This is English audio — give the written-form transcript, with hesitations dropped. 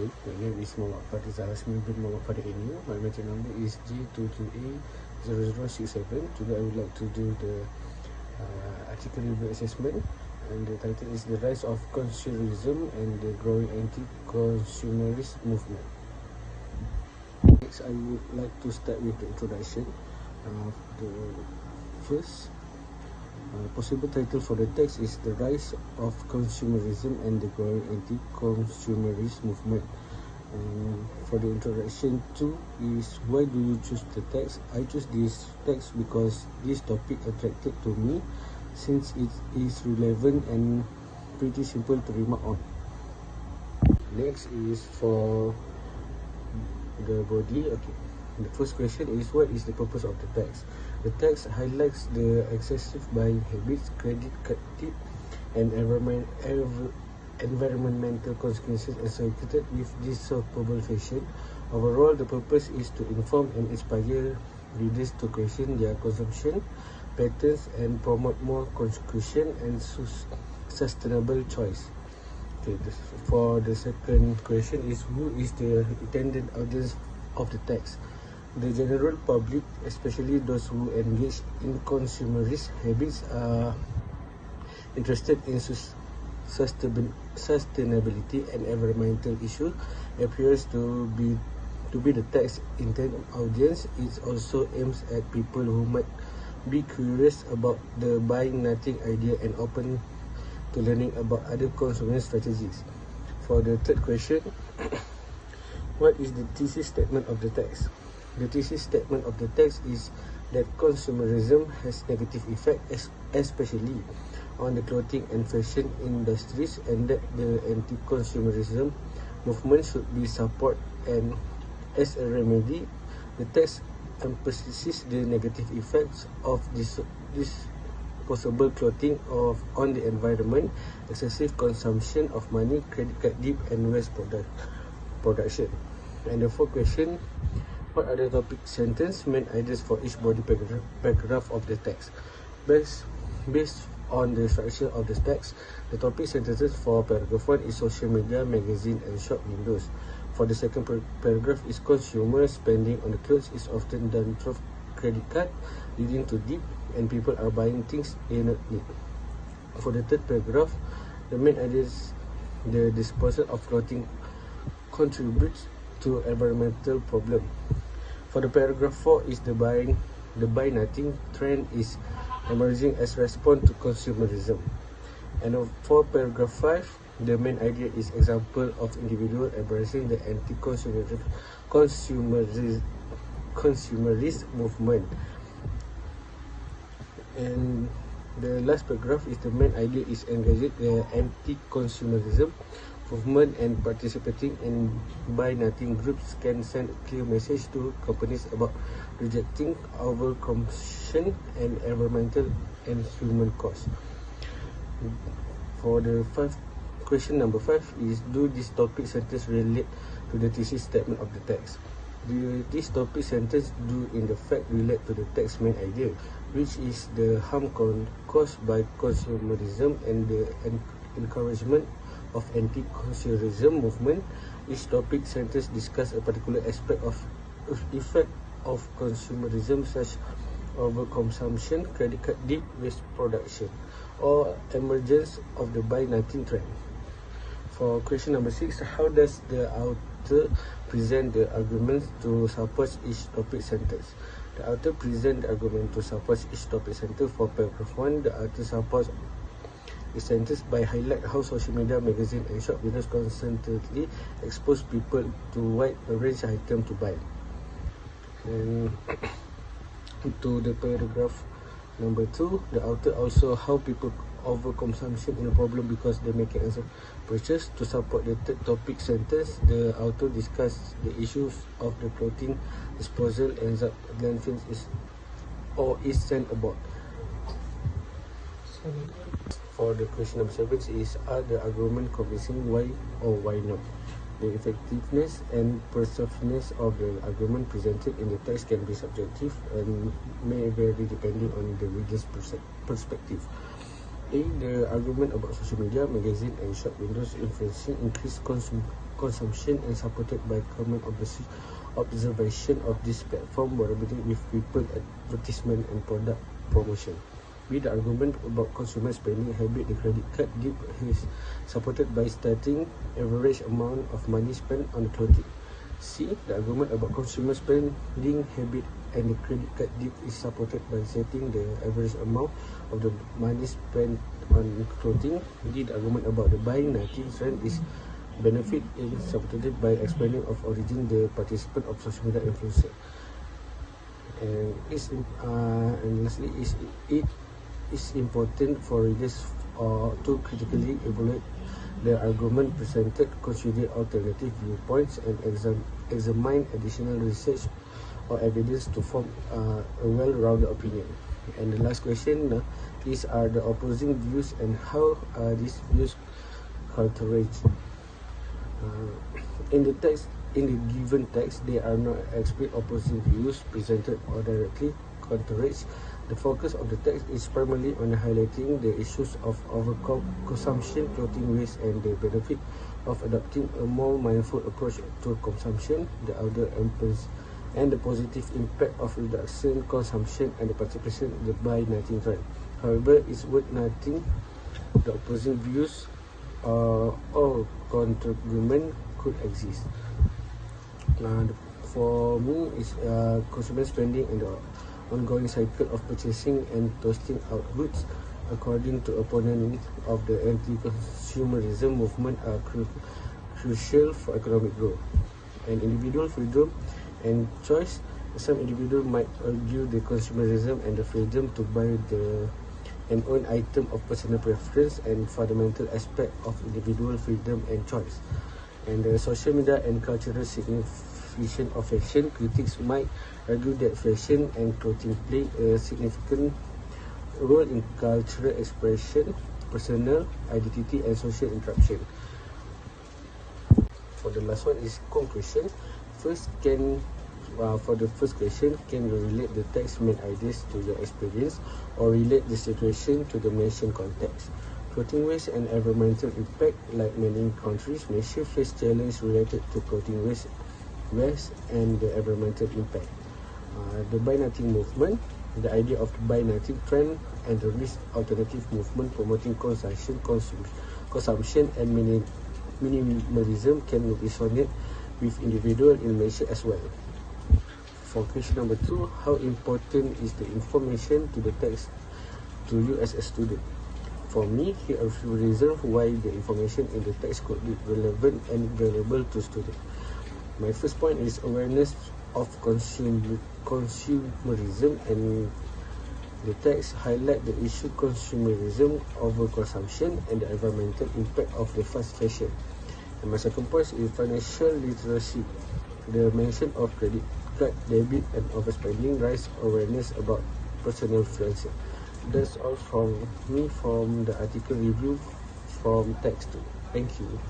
Hi, my name is Muhammad Fariz Hasmi bin Muhammad Fariz Inu. My meeting number is J22A0067. Today I would like to do the article review assessment, and the title is The Rise of Consumerism and the Growing Anti-Consumerist Movement. Next, I would like to start with the introduction. The first possible title for the text is The Rise of Consumerism and the Growing Anti-Consumerist Movement. For the introduction 2 is, why do you choose the text? I choose this text because this topic attracted to me since it is relevant and pretty simple to remark on. Next is for the body. The first question is, what is the purpose of the text? The text highlights the excessive buying habits, credit card debt, and environmental consequences associated with this so-called fashion. Overall, the purpose is to inform and inspire readers to question their consumption patterns and promote more conscious and sustainable choice. For the second question is, who is the intended audience of the text? The general public, especially those who engage in consumerist habits, are interested in sustainability and environmental issues. Appears to be the text intended audience. It also aims at people who might be curious about the buying nothing idea and open to learning about other consumer strategies. For the third question, what is the thesis statement of the text? The thesis statement of the text is that consumerism has negative effects, especially on the clothing and fashion industries, and that the anti-consumerism movement should be supported. And as a remedy, the text emphasizes the negative effects of this possible clothing on the environment, excessive consumption of money, credit card debt, and waste production. And the fourth question, what are the topic sentence main ideas for each body paragraph of the text? Based on the structure of the text, the topic sentences for paragraph 1 is social media, magazine, and shop windows. For the second paragraph is consumer spending on the clothes is often done through credit card, leading to debt, and people are buying things they not need. For the third paragraph, the main ideas, the disposal of clothing contributes to environmental problem. For the paragraph 4 is the buy nothing trend is emerging as response to consumerism. And for paragraph 5, the main idea is example of individual embracing the consumerist movement. And the last paragraph is the main idea is engaging the anti-consumerism movement and participating in buy nothing groups can send a clear message to companies about rejecting overconsumption and environmental and human costs. For the question number 5 is, do this topic sentence relate to the thesis statement of the text? This topic sentence do in the fact relate to the text main idea, which is the harm caused by consumerism and the encouragement of anti-consumerism movement. Each topic sentence discuss a particular aspect of effect of consumerism, such overconsumption, credit card debt, waste production, or emergence of the buy nothing trend. For question number 6, how does the author present the arguments to support each topic sentence? The author present the argument to support each topic sentence. For paragraph 1, the author supports the sentence by highlight how social media, magazine, and shop windows constantly expose people to wide range of items to buy. And to the paragraph number 2, the author also how people overconsumption is a problem because they make an purchase. To support the third topic sentence, the author discuss the issues of the clothing disposal and landfills is sent about. For the question number 7 is, are the argument convincing? Why or why not? The effectiveness and persuasiveness of the argument presented in the text can be subjective and may vary depending on the reader's perspective. A. The argument about social media, magazine, and shop windows influencing increased consumption and supported by common observation of this platform collaborating with people advertisement and product promotion. B. The argument about consumer spending habit. The credit card dip is supported by starting average amount of money spent on clothing. C. The argument about consumer spending habit and the credit card dip is supported by setting the average amount of the money spent on clothing. D. The argument about the buy nothing trend is benefit is supported by explaining of origin the participant of social media influencer. And lastly, it is important for readers to critically evaluate the argument presented, consider alternative viewpoints, and examine additional research or evidence to form a well-rounded opinion. And the last question is, are the opposing views and how are these views counterargued? In the given text, there are no explicit opposing views presented or directly counterargued. The focus of the text is primarily on highlighting the issues of overconsumption, clothing waste, and the benefit of adopting a more mindful approach to consumption, the other and the positive impact of reduction consumption and the participation in the buy nothing trend. However, it's worth noting the opposing views or counter-argument could exist. For me, is consumer spending and the ongoing cycle of purchasing and toasting out goods, according to opponents of the anti-consumerism movement, are crucial for economic growth and individual freedom and choice. Some individuals might argue the consumerism and the freedom to buy an own item of personal preference and fundamental aspect of individual freedom and choice. And the social media and cultural signification of fashion. Critics might argue that fashion and clothing play a significant role in cultural expression, personal identity, and social interaction. For the last one is conclusion. For the first question, can you relate the text main ideas to your experience or relate the situation to the mentioned context? Clothing waste and environmental impact. Like many countries, Malaysia face challenges related to clothing waste and the environmental impact. The buy nothing movement, the idea of the buy nothing trend, and the risk alternative movement promoting consumption and minimalism can resonate with individuals in Malaysia as well. For question number 2, how important is the information to the text to you as a student? For me, here are a few reasons why the information in the text could be relevant and valuable to students. My first point is awareness of consumerism, and the text highlight the issue consumerism, overconsumption, and the environmental impact of the fast fashion. And my second point is financial literacy. The mention of credit card, debit, and overspending raise awareness about personal finances. That's all from me from the article review from text 2. Thank you.